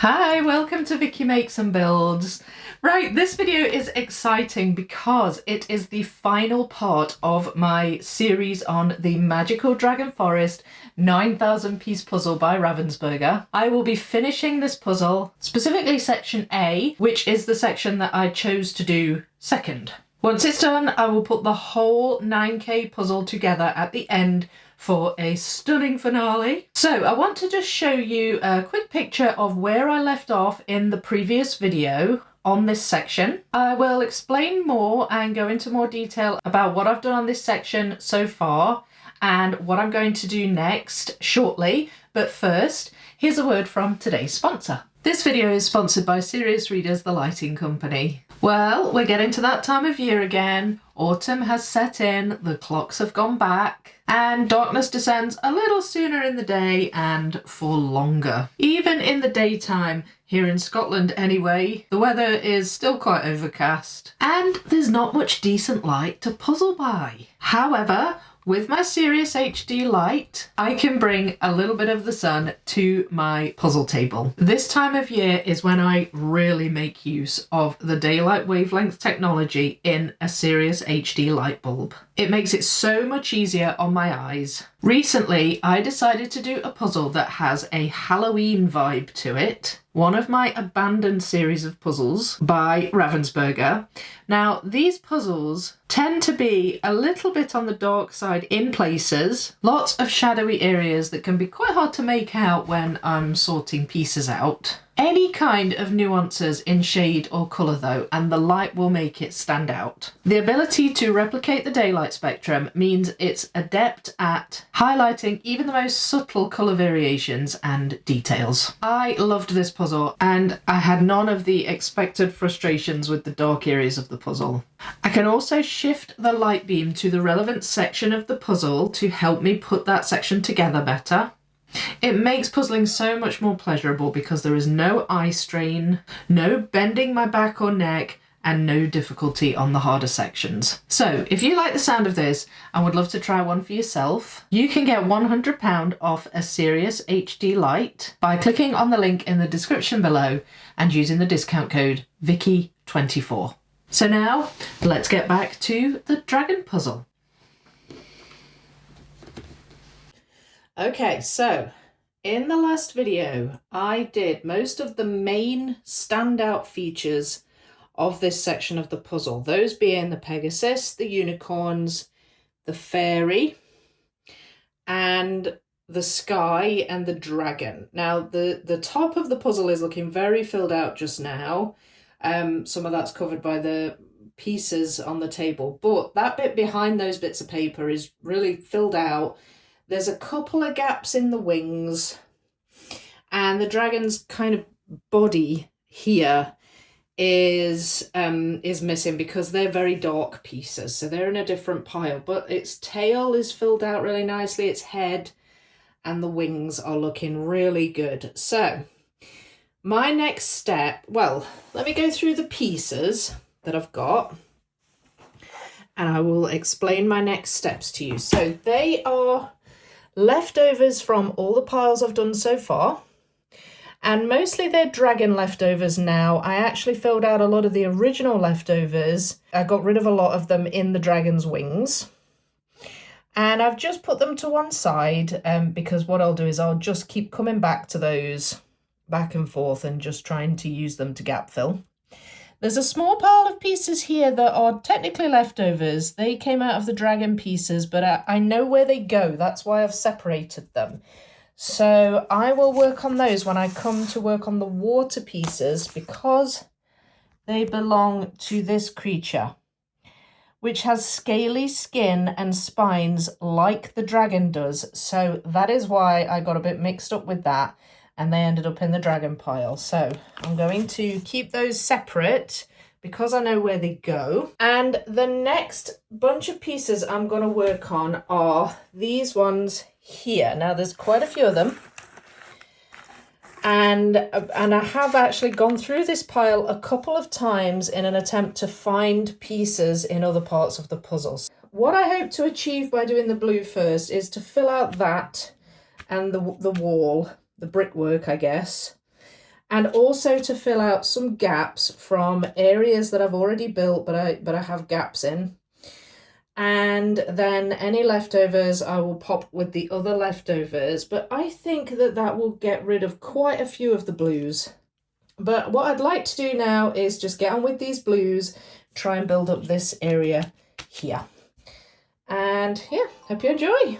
Hi, welcome to Vicky Makes and Builds. Right, this video is exciting because it is the final part of my series on the Magical Dragon Forest 9,000 piece puzzle by Ravensburger. I will be finishing this puzzle, specifically section A, which is the section that I chose to do second. Once it's done, I will put the whole 9K puzzle together at the end for a stunning finale. So I want to just show you a quick picture of where I left off in the previous video on this section. I will explain more and go into more detail about what I've done on this section so far and what I'm going to do next shortly. But first, here's a word from today's sponsor. This video is sponsored by Serious Readers, the lighting company. Well, we're getting to that time of year again. Autumn has set in, the clocks have gone back, and darkness descends a little sooner in the day and for longer. Even in the daytime, here in Scotland anyway, the weather is still quite overcast, and there's not much decent light to puzzle by. However, with my Serious HD light, I can bring a little bit of the sun to my puzzle table. This time of year is when I really make use of the daylight wavelength technology in a Serious HD light bulb. It makes it so much easier on my eyes. Recently, I decided to do a puzzle that has a Halloween vibe to it. One of my abandoned series of puzzles by Ravensburger. Now, these puzzles tend to be a little bit on the dark side in places. Lots of shadowy areas that can be quite hard to make out when I'm sorting pieces out. Any kind of nuances in shade or colour though, and the light will make it stand out. The ability to replicate the daylight spectrum means it's adept at highlighting even the most subtle colour variations and details. I loved this puzzle and I had none of the expected frustrations with the dark areas of the puzzle. I can also shift the light beam to the relevant section of the puzzle to help me put that section together better. It makes puzzling so much more pleasurable because there is no eye strain, no bending my back or neck, and no difficulty on the harder sections. So if you like the sound of this and would love to try one for yourself, you can get £100 off a Serious HD light by clicking on the link in the description below and using the discount code Vicky24. So now let's get back to the dragon puzzle. Okay, so in the last video, I did most of the main standout features of this section of the puzzle, those being the Pegasus, the unicorns, the fairy, and the sky and the dragon. Now, the top of the puzzle is looking very filled out just now. Some of that's covered by the pieces on the table, but that bit behind those bits of paper is really filled out. There's a couple of gaps in the wings, and the dragon's kind of body here is missing because they're very dark pieces, so they're in a different pile, but its tail is filled out really nicely, its head and the wings are looking really good. So my next step, well, let me go through the pieces that I've got and I will explain my next steps to you. So they are leftovers from all the piles I've done so far, and mostly they're dragon leftovers now. I actually filled out a lot of the original leftovers. I got rid of a lot of them in the dragon's wings, and I've just put them to one side because what I'll do is I'll just keep coming back to those back and forth and just trying to use them to gap fill. There's a small pile of pieces here that are technically leftovers. They came out of the dragon pieces, but I know where they go. That's why I've separated them. So I will work on those when I come to work on the water pieces because they belong to this creature, which has scaly skin and spines like the dragon does. So that is why I got a bit mixed up with that, and they ended up in the dragon pile. So I'm going to keep those separate because I know where they go. And the next bunch of pieces I'm going to work on are these ones here. Now there's quite a few of them. And I have actually gone through this pile a couple of times in an attempt to find pieces in other parts of the puzzles. What I hope to achieve by doing the blue first is to fill out that and the wall, the brickwork, I guess, and also to fill out some gaps from areas that I've already built but I have gaps in. And then any leftovers I will pop with the other leftovers, but I think that that will get rid of quite a few of the blues. But what I'd like to do now is just get on with these blues, try and build up this area here. And yeah, hope you enjoy.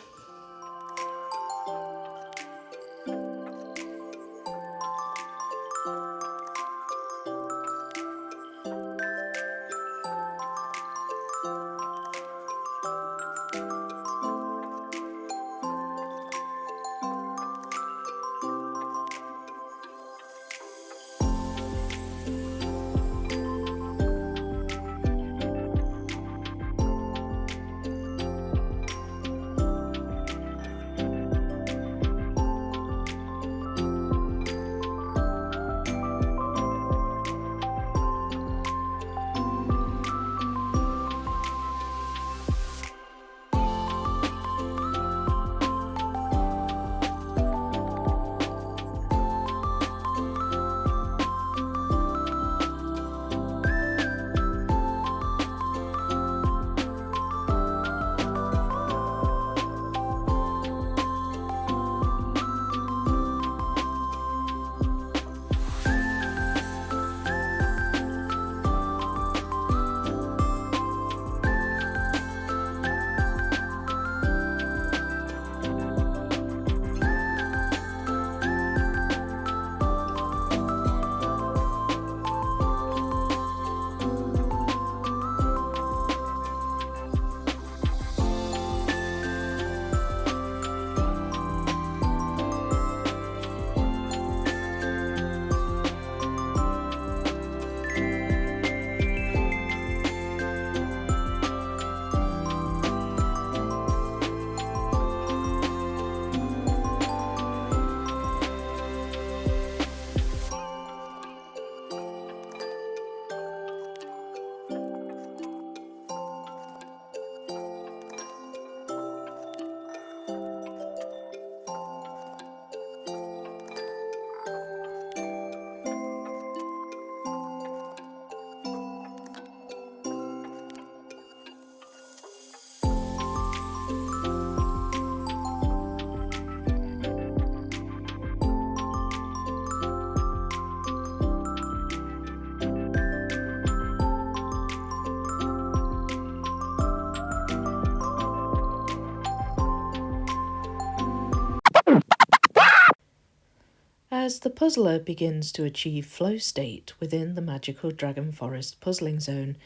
As the puzzler begins to achieve flow state within the magical Dragon Forest puzzling zone,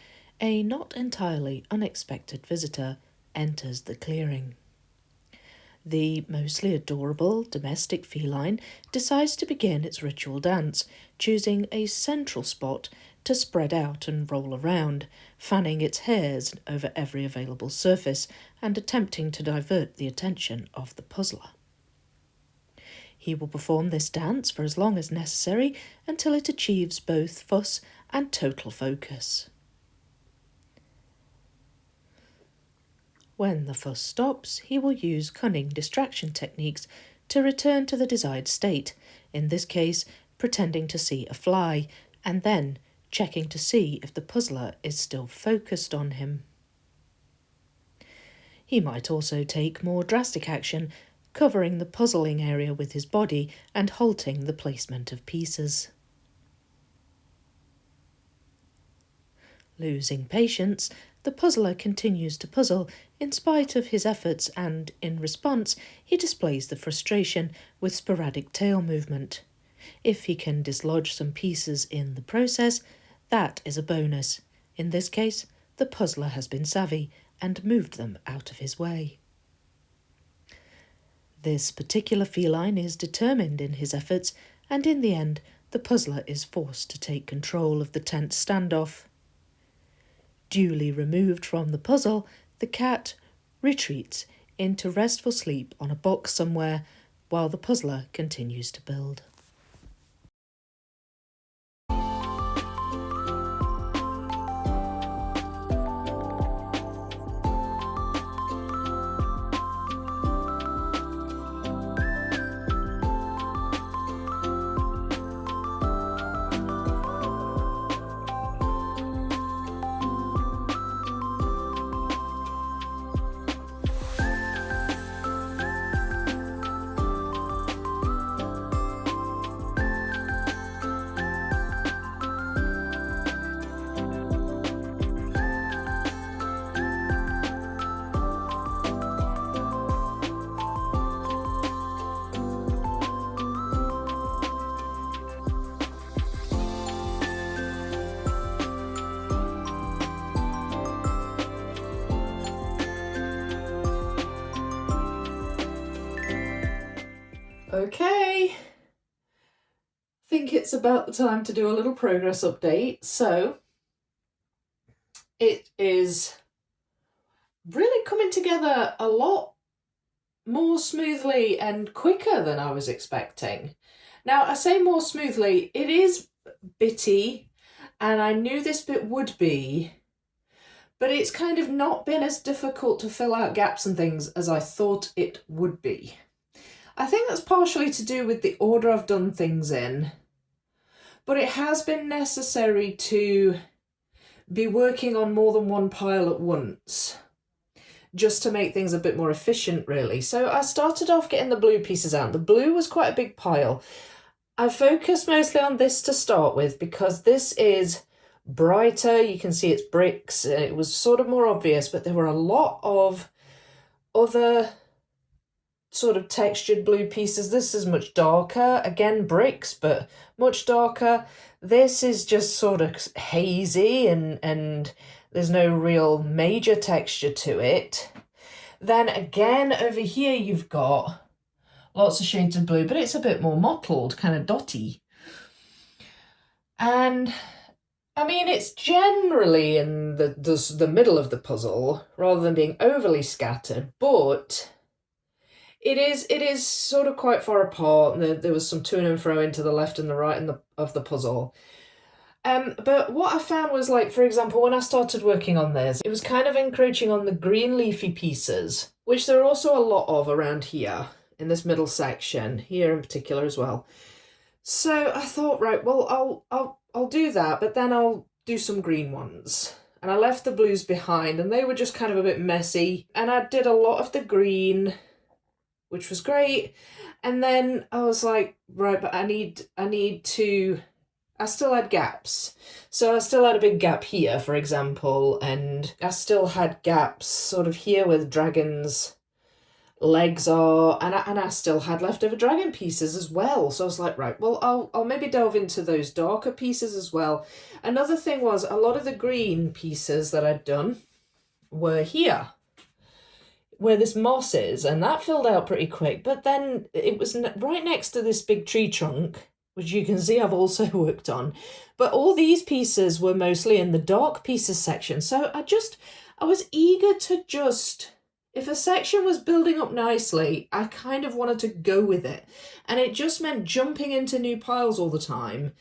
a not entirely unexpected visitor enters the clearing. The mostly adorable domestic feline decides to begin its ritual dance, choosing a central spot to spread out and roll around, fanning its hairs over every available surface and attempting to divert the attention of the puzzler. He will perform this dance for as long as necessary until it achieves both fuss and total focus. When the fuss stops, he will use cunning distraction techniques to return to the desired state, in this case pretending to see a fly, and then checking to see if the puzzler is still focused on him. He might also take more drastic action, covering the puzzling area with his body and halting the placement of pieces. Losing patience, the puzzler continues to puzzle in spite of his efforts, and in response he displays the frustration with sporadic tail movement. If he can dislodge some pieces in the process, that is a bonus. In this case, the puzzler has been savvy and moved them out of his way. This particular feline is determined in his efforts, and in the end, the puzzler is forced to take control of the tense standoff. Duly removed from the puzzle, the cat retreats into restful sleep on a box somewhere while the puzzler continues to build. Okay, I think it's about the time to do a little progress update. So it is really coming together a lot more smoothly and quicker than I was expecting. Now, I say more smoothly, it is bitty, and I knew this bit would be, but it's kind of not been as difficult to fill out gaps and things as I thought it would be. I think that's partially to do with the order I've done things in, but it has been necessary to be working on more than one pile at once, just to make things a bit more efficient, really. So I started off getting the blue pieces out. The blue was quite a big pile. I focused mostly on this to start with because this is brighter. You can see it's bricks. It was sort of more obvious, but there were a lot of other sort of textured blue pieces. This is much darker, again bricks, but much darker. This is just sort of hazy and there's no real major texture to it. Then again over here you've got lots of shades of blue, but it's a bit more mottled, kind of dotty. And I mean, it's generally in the middle of the puzzle rather than being overly scattered, but it is sort of quite far apart. There was some to and fro into the left and the right of the puzzle. But what I found was, like, for example, when I started working on this, it was kind of encroaching on the green leafy pieces, which there are also a lot of around here in this middle section, here in particular as well. So I thought, right, well, I'll do that, but then I'll do some green ones. And I left the blues behind, and they were just kind of a bit messy. And I did a lot of the green, which was great. And then I was like, right, but I need to, I still had gaps. So I still had a big gap here, for example, and I still had gaps sort of here where the dragon's legs are, and I still had leftover dragon pieces as well. So I was like, right, well, I'll maybe delve into those darker pieces as well. Another thing was a lot of the green pieces that I'd done were here, where this moss is, and that filled out pretty quick. But then it was right next to this big tree trunk, which you can see I've also worked on. But all these pieces were mostly in the dark pieces section. So I was eager to just, if a section was building up nicely, I kind of wanted to go with it. And it just meant jumping into new piles all the time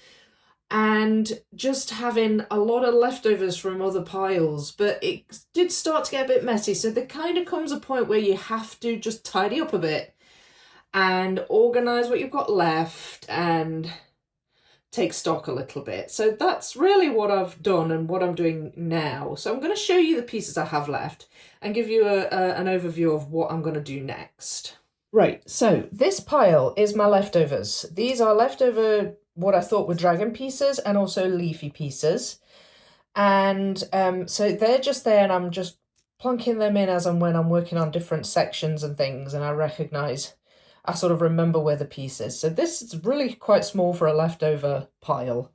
and just having a lot of leftovers from other piles. But it did start to get a bit messy. So there kind of comes a point where you have to just tidy up a bit and organise what you've got left and take stock a little bit. So that's really what I've done and what I'm doing now. So I'm going to show you the pieces I have left and give you an overview of what I'm going to do next. Right, so this pile is my leftovers. These are leftover what I thought were dragon pieces and also leafy pieces. And so they're just there, and I'm just plonking them in as and when I'm working on different sections and things, and I sort of remember where the piece is. So this is really quite small for a leftover pile.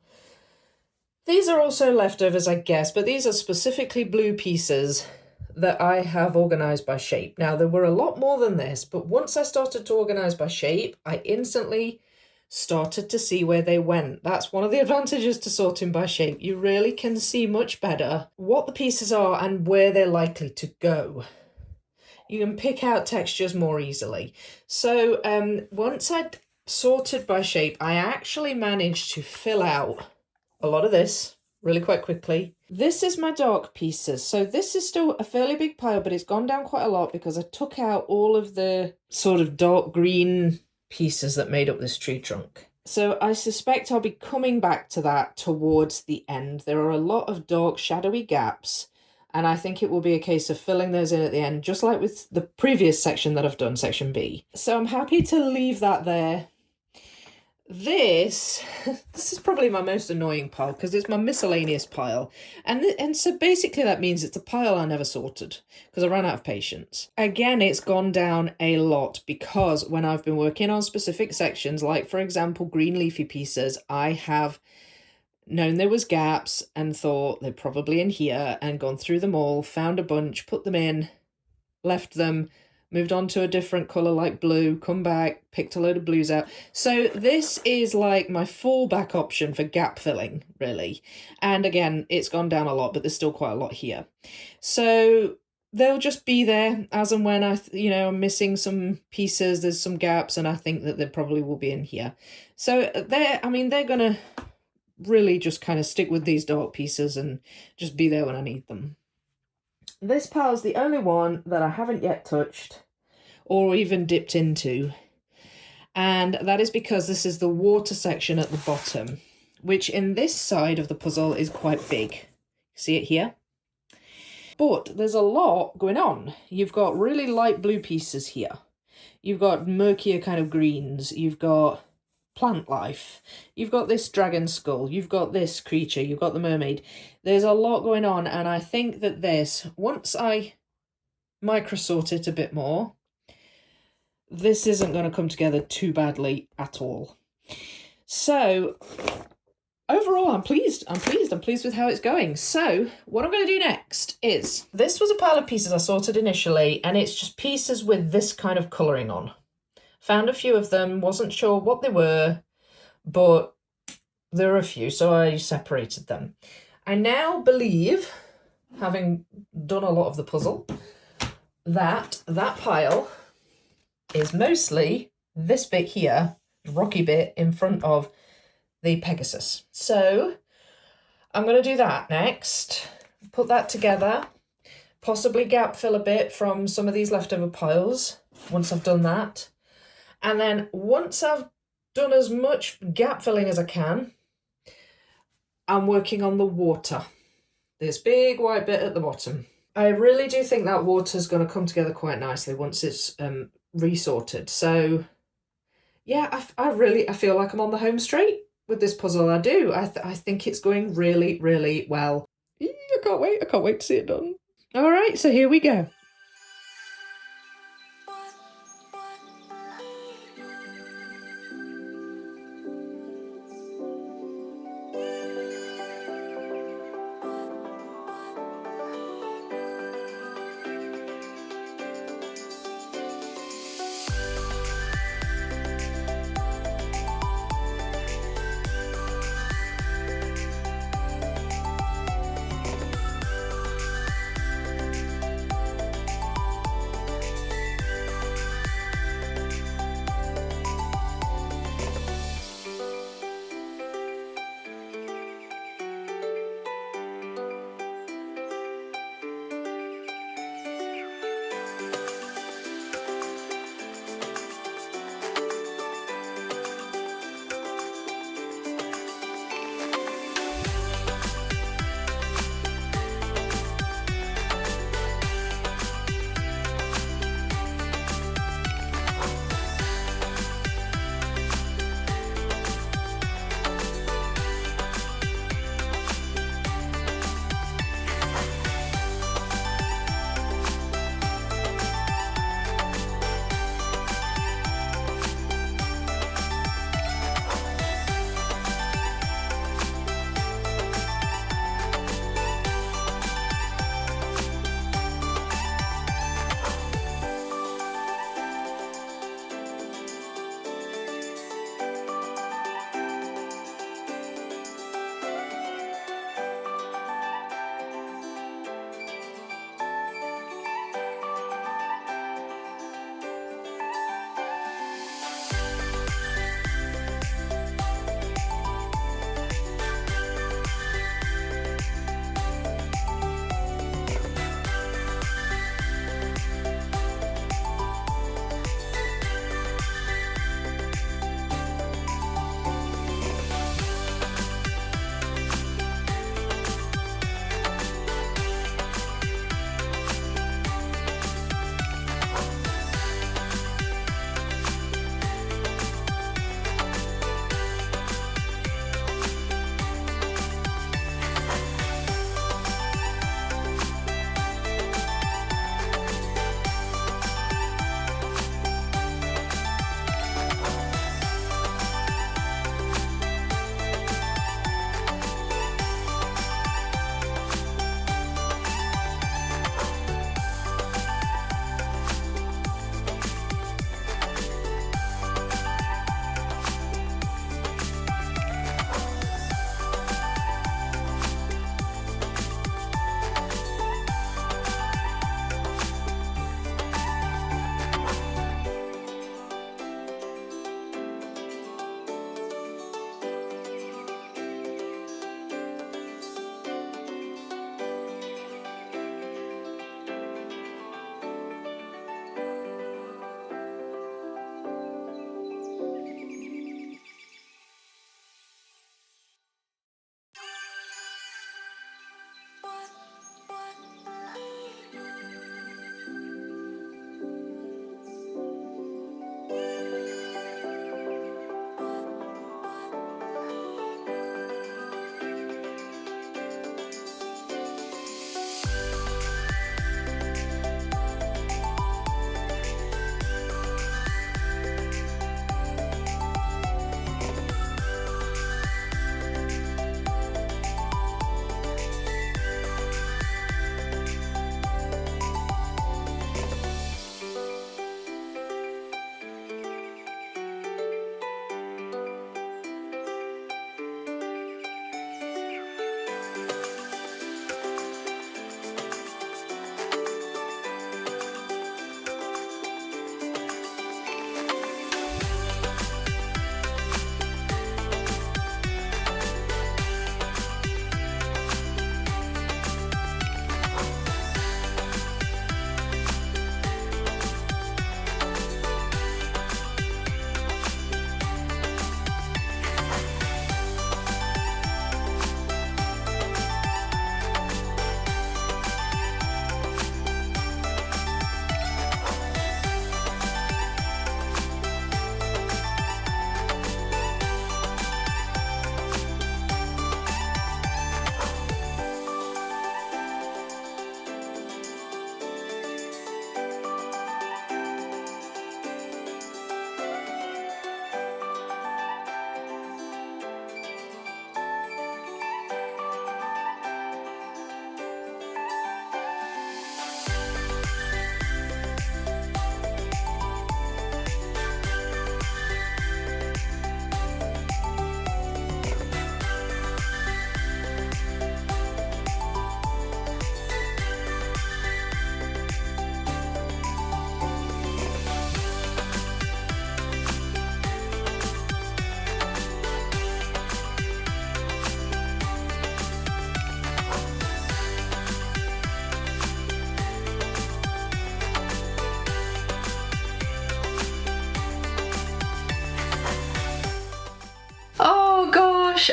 These are also leftovers, I guess, but these are specifically blue pieces that I have organised by shape. Now, there were a lot more than this, but once I started to organise by shape, I instantly started to see where they went. That's one of the advantages to sorting by shape. You really can see much better what the pieces are and where they're likely to go. You can pick out textures more easily. So once I'd sorted by shape, I actually managed to fill out a lot of this really quite quickly. This is my dark pieces. So this is still a fairly big pile, but it's gone down quite a lot because I took out all of the sort of dark green pieces that made up this tree trunk. So I suspect I'll be coming back to that towards the end. There are a lot of dark shadowy gaps, and I think it will be a case of filling those in at the end, just like with the previous section that I've done, section B. So I'm happy to leave that there. This is probably my most annoying pile because it's my miscellaneous pile. And so basically that means it's a pile I never sorted because I ran out of patience. Again, it's gone down a lot because when I've been working on specific sections, like for example, green leafy pieces, I have known there was gaps and thought they're probably in here and gone through them all, found a bunch, put them in, left them, moved on to a different colour like blue, come back, picked a load of blues out. So this is like my fallback option for gap filling, really. And again, it's gone down a lot, but there's still quite a lot here. So they'll just be there as and when I'm missing some pieces, there's some gaps, and I think that they probably will be in here. So they're going to really just kind of stick with these dark pieces and just be there when I need them. This pile's the only one that I haven't yet touched or even dipped into, and that is because this is the water section at the bottom, which in this side of the puzzle is quite big. See it here? But there's a lot going on. You've got really light blue pieces here. You've got murkier kind of greens. You've got plant life. You've got this dragon skull. You've got this creature. You've got the mermaid. There's a lot going on, and I think that this, once I microsort it a bit more, this isn't going to come together too badly at all. So overall, I'm pleased. I'm pleased with how it's going. So what I'm going to do next is, this was a pile of pieces I sorted initially, and it's just pieces with this kind of colouring on. Found a few of them, wasn't sure what they were, but there are a few, so I separated them. I now believe, having done a lot of the puzzle, that pile is mostly this bit here, rocky bit in front of the Pegasus. So I'm going to do that next, put that together, possibly gap fill a bit from some of these leftover piles once I've done that. And then once I've done as much gap filling as I can, I'm working on the water. This big white bit at the bottom. I really do think that water's going to come together quite nicely once it's resorted. So yeah, I feel like I'm on the home straight with this puzzle. I do. I think it's going really, really well. I can't wait. I can't wait to see it done. All right, so here we go.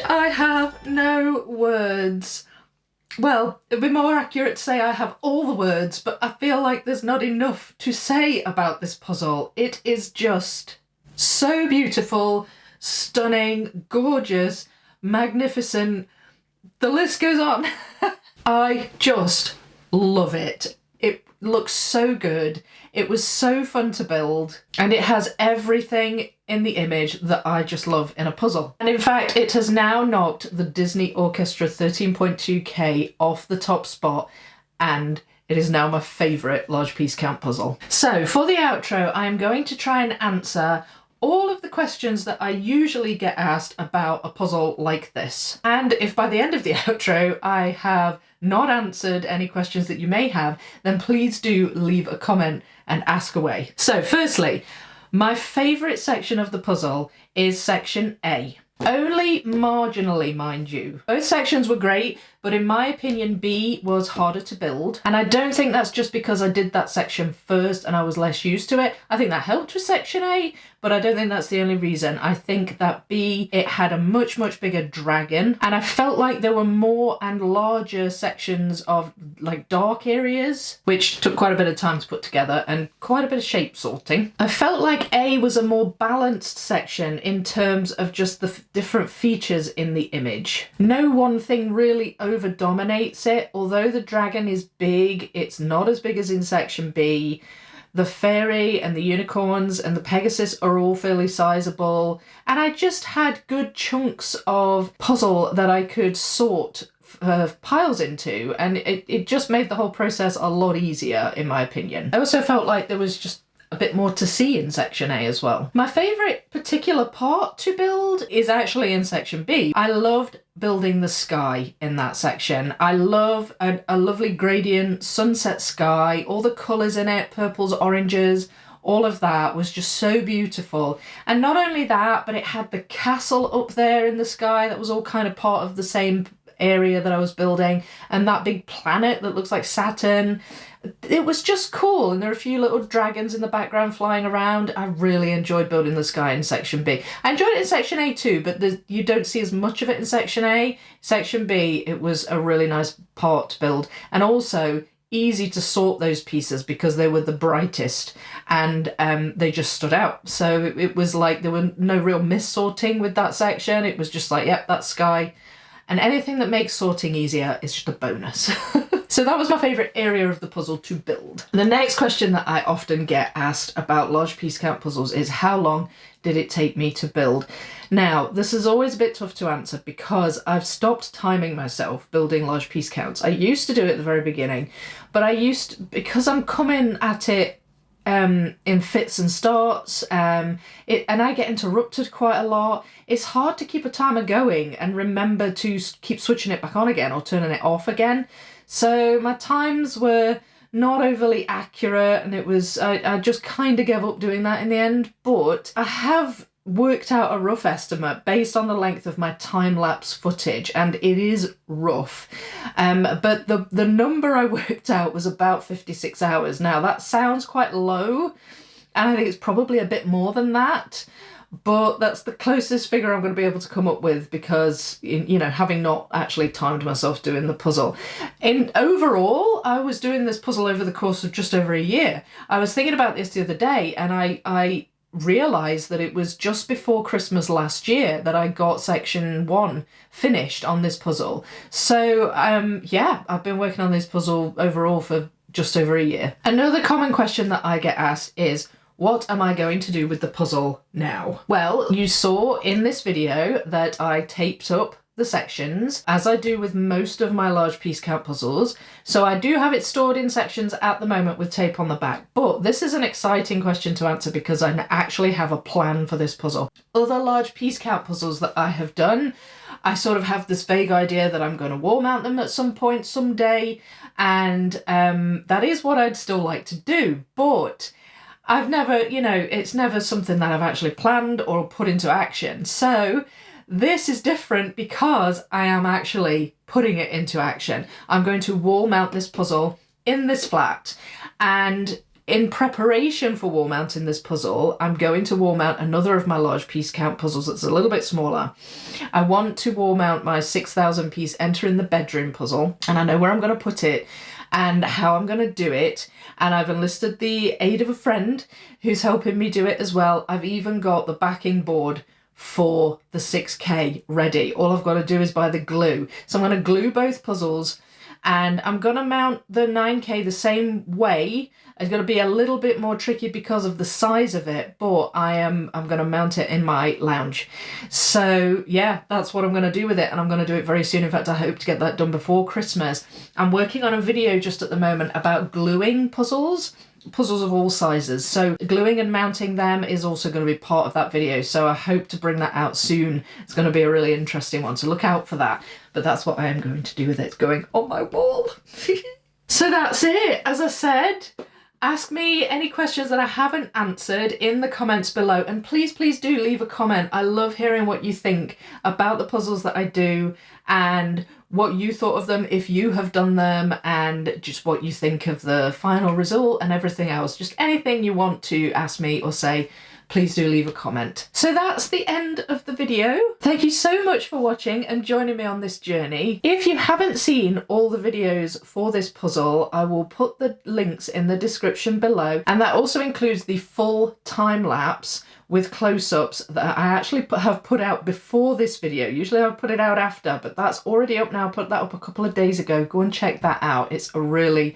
I have no words. Well, it'd be more accurate to say I have all the words, but I feel like there's not enough to say about this puzzle. It is just so beautiful, stunning, gorgeous, magnificent. The list goes on. I just love it. It looks so good. It was so fun to build, and it has everything in the image that I just love in a puzzle. And in fact, it has now knocked the Disney Orchestra 13.2K off the top spot, and it is now my favourite large piece count puzzle. So for the outro, I am going to try and answer all of the questions that I usually get asked about a puzzle like this. And if by the end of the outro I have not answered any questions that you may have, then please do leave a comment and ask away. So firstly, my favourite section of the puzzle is section A. Only marginally, mind you. Both sections were great, but in my opinion, B was harder to build. And I don't think that's just because I did that section first and I was less used to it. I think that helped with section A, but I don't think that's the only reason. I think that B, it had a much, much bigger dragon, and I felt like there were more and larger sections of like dark areas, which took quite a bit of time to put together and quite a bit of shape sorting. I felt like A was a more balanced section in terms of just the different features in the image. No one thing really over dominates it. Although the dragon is big, it's not as big as in section B. The fairy and the unicorns and the Pegasus are all fairly sizable, and I just had good chunks of puzzle that I could sort piles into, and it just made the whole process a lot easier, in my opinion. I also felt like there was just a bit more to see in section A as well. My favourite particular part to build is actually in section B. I loved building the sky in that section. I love a lovely gradient sunset sky, all the colours in it, purples, oranges, all of that was just so beautiful. And not only that, but it had the castle up there in the sky that was all kind of part of the same area that I was building, and that big planet that looks like Saturn. It was just cool, and there are a few little dragons in the background flying around. I really enjoyed building the sky in section B. I enjoyed it in section A too, but you don't see as much of it in section A. Section B, it was a really nice part to build, and also easy to sort those pieces because they were the brightest, and they just stood out. So it was like there were no real mis-sorting with that section. It was just like, yep, that's sky. And anything that makes sorting easier is just a bonus. So that was my favourite area of the puzzle to build. The next question that I often get asked about large piece count puzzles is how long did it take me to build? Now, this is always a bit tough to answer because I've stopped timing myself building large piece counts. I used to do it at the very beginning, but because I'm coming at it in fits and starts, and I get interrupted quite a lot. It's hard to keep a timer going and remember to keep switching it back on again or turning it off again. So my times were not overly accurate, and I just kind of gave up doing that in the end. But I have worked out a rough estimate based on the length of my time-lapse footage, and it is rough. But the number I worked out was about 56 hours. Now that sounds quite low, and I think it's probably a bit more than that, but that's the closest figure I'm going to be able to come up with because, you know, having not actually timed myself doing the puzzle. Overall, I was doing this puzzle over the course of just over a year. I was thinking about this the other day, and I realised that it was just before Christmas last year that I got section 1 finished on this puzzle. So yeah, I've been working on this puzzle overall for just over a year. Another common question that I get asked is, what am I going to do with the puzzle now? Well, you saw in this video that I taped up the sections, as I do with most of my large piece count puzzles. So I do have it stored in sections at the moment with tape on the back, but this is an exciting question to answer because I actually have a plan for this puzzle. Other large piece count puzzles that I have done, I sort of have this vague idea that I'm going to wall mount them at some point someday, and that is what I'd still like to do, but I've never, it's never something that I've actually planned or put into action. So this is different because I am actually putting it into action. I'm going to wall mount this puzzle in this flat, and In preparation for wall mounting this puzzle, I'm going to wall mount another of my large piece count puzzles that's a little bit smaller. I want to wall mount my 6,000 piece enter in the bedroom puzzle, and I know where I'm going to put it and how I'm going to do it, and I've enlisted the aid of a friend who's helping me do it as well. I've even got the backing board for the 6K ready. All I've got to do is buy the glue. So I'm going to glue both puzzles, and I'm going to mount the 9K the same way. It's going to be a little bit more tricky because of the size of it, but I'm going to mount it in my lounge. So yeah, that's what I'm going to do with it, and I'm going to do it very soon. In fact, I hope to get that done before Christmas. I'm working on a video just at the moment about gluing puzzles of all sizes. So gluing and mounting them is also going to be part of that video. So I hope to bring that out soon. It's going to be a really interesting one, so look out for that. But that's what I am going to do with it. It's going on my wall. So that's it. As I said, ask me any questions that I haven't answered in the comments below, and please do leave a comment. I love hearing what you think about the puzzles that I do and what you thought of them if you have done them, and just what you think of the final result and everything else. Just anything you want to ask me or say, please do leave a comment. So that's the end of the video. Thank you so much for watching and joining me on this journey. If you haven't seen all the videos for this puzzle, I will put the links in the description below, and that also includes the full time lapse with close-ups that I actually have put out before this video. Usually I would put it out after, but that's already up now. I put that up a couple of days ago. Go and check that out. It's a really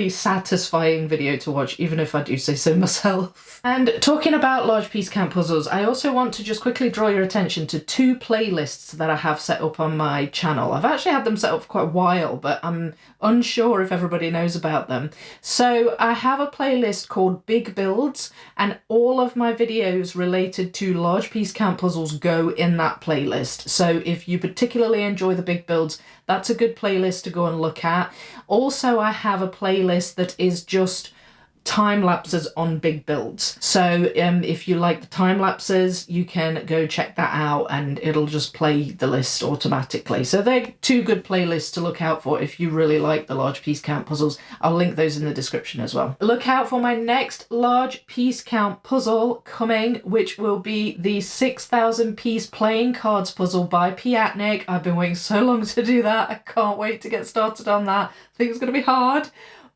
satisfying video to watch, even if I do say so myself. And talking about large piece count puzzles, I also want to just quickly draw your attention to 2 playlists that I have set up on my channel. I've actually had them set up for quite a while, but I'm unsure if everybody knows about them. So I have a playlist called Big Builds, and all of my videos related to large piece count puzzles go in that playlist. So if you particularly enjoy the big builds, that's a good playlist to go and look at. Also, I have a playlist that is just time lapses on big builds. So if you like the time lapses, you can go check that out and it'll just play the list automatically. So they're 2 good playlists to look out for if you really like the large piece count puzzles. I'll link those in the description as well. Look out for my next large piece count puzzle coming, which will be the 6,000 piece playing cards puzzle by Piatnik. I've been waiting so long to do that. I can't wait to get started on that. I think it's going to be hard,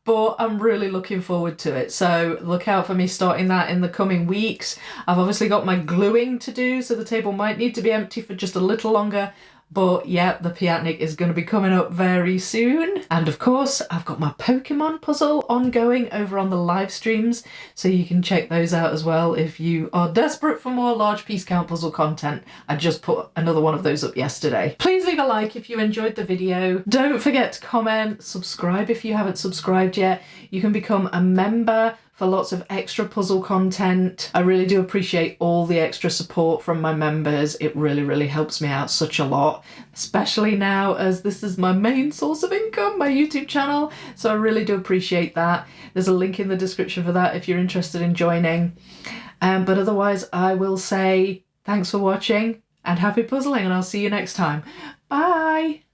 but I'm really looking forward to it. So look out for me starting that in the coming weeks. I've obviously got my gluing to do, so the table might need to be empty for just a little longer. But yeah, the Piatnik is going to be coming up very soon. And of course, I've got my Pokemon puzzle ongoing over on the live streams, so you can check those out as well if you are desperate for more large piece count puzzle content. I just put another one of those up yesterday. Please leave a like if you enjoyed the video. Don't forget to comment, subscribe if you haven't subscribed yet. You can become a member for lots of extra puzzle content. I really do appreciate all the extra support from my members. It really helps me out such a lot, especially now as this is my main source of income, my YouTube channel. So I really do appreciate that. There's a link in the description for that if you're interested in joining. But otherwise, I will say thanks for watching and happy puzzling, and I'll see you next time. Bye!